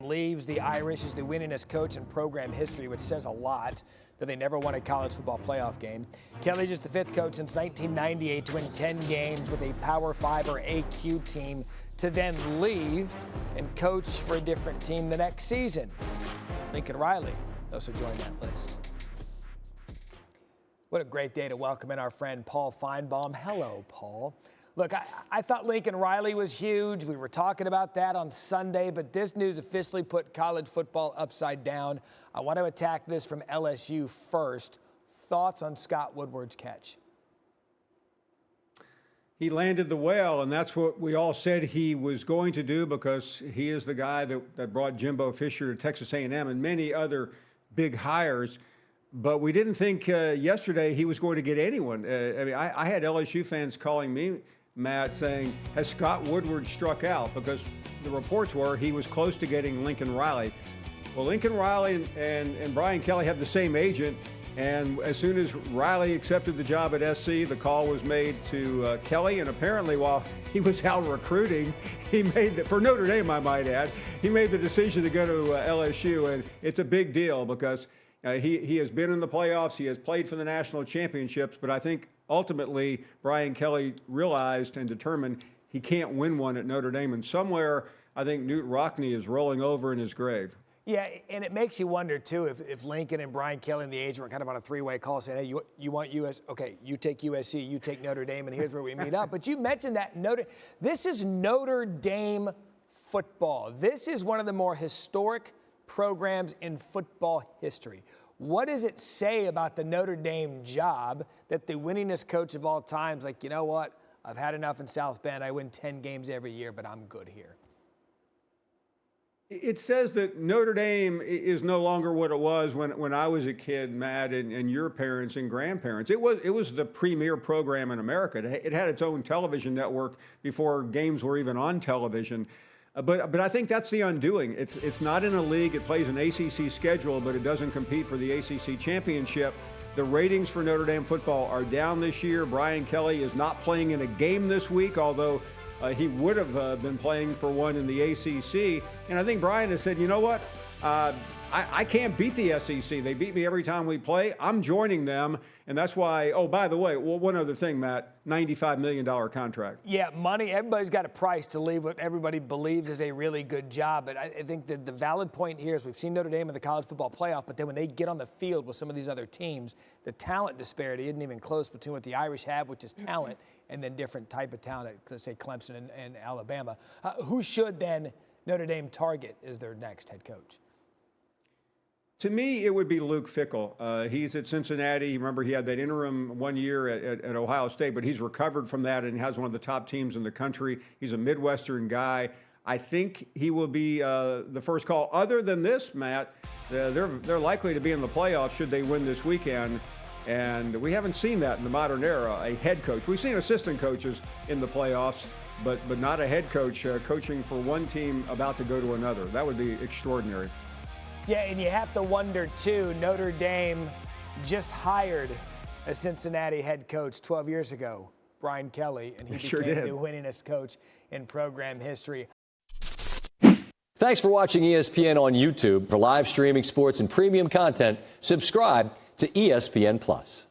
Leaves the Irish as the winningest coach in program history, which says a lot that they never won a college football playoff game. Kelly's just the fifth coach since 1998 to win 10 games with a Power 5 or AQ team to then leave and coach for a different team the next season. Lincoln Riley also joined that list. What a great day to welcome in our friend Paul Finebaum. Hello, Paul. Look, I thought Lincoln Riley was huge. We were talking about that on Sunday, but this news officially put college football upside down. I want to attack this from LSU first. Thoughts on Scott Woodward's catch? He landed the whale, and that's what we all said he was going to do, because he is the guy that brought Jimbo Fisher to Texas A&M and many other big hires. But we didn't think yesterday he was going to get anyone. I had LSU fans calling me, Matt, saying, has Scott Woodward struck out? Because the reports were he was close to getting Lincoln Riley. Well, Lincoln Riley and Brian Kelly have the same agent, and as soon as Riley accepted the job at SC, the call was made to Kelly, and apparently while he was out recruiting, he made, for Notre Dame I might add, he made the decision to go to LSU, and it's a big deal because he has been in the playoffs, he has played for the national championships, but I think ultimately Brian Kelly realized and determined he can't win one at Notre Dame, and somewhere I think Newt Rockne is rolling over in his grave. Yeah, and it makes you wonder, too, if Lincoln and Brian Kelly and the agent were kind of on a three-way call saying, hey, you want US? Okay, you take USC, you take Notre Dame, and here's where we meet up. But you mentioned that this is Notre Dame football. This is one of the more historic programs in football history. What does it say about the Notre Dame job that the winningest coach of all time is like, you know what, I've had enough in South Bend. I win 10 games every year, but I'm good here. It says that Notre Dame is no longer what it was when I was a kid, Matt, and your parents and grandparents. It was the premier program in America. It had its own television network before games were even on television. But I think that's the undoing. It's not in a league. It plays an ACC schedule, but it doesn't compete for the ACC championship. The ratings for Notre Dame football are down this year. Brian Kelly is not playing in a game this week, although he would have been playing for one in the ACC. And I think Brian has said, you know what? I can't beat the SEC. They beat me every time we play. I'm joining them. And that's why, oh, by the way, well, one other thing, Matt, $95 million contract. Yeah, money. Everybody's got a price to leave what everybody believes is a really good job. But I think that the valid point here is we've seen Notre Dame in the college football playoff, but then when they get on the field with some of these other teams, the talent disparity isn't even close between what the Irish have, which is talent, and then different type of talent, let's say Clemson and Alabama. Who should then Notre Dame target as their next head coach? To me, it would be Luke Fickell. He's at Cincinnati. Remember, he had that interim 1 year at Ohio State, but he's recovered from that and has one of the top teams in the country. He's a Midwestern guy. I think he will be the first call. Other than this, Matt, they're likely to be in the playoffs should they win this weekend. And we haven't seen that in the modern era, a head coach. We've seen assistant coaches in the playoffs, but not a head coach coaching for one team about to go to another. That would be extraordinary. Yeah, and you have to wonder, too, Notre Dame just hired a Cincinnati head coach 12 years ago, Brian Kelly, and he became the winningest coach in program history. Thanks for watching ESPN on YouTube. For live streaming sports and premium content, subscribe to ESPN+.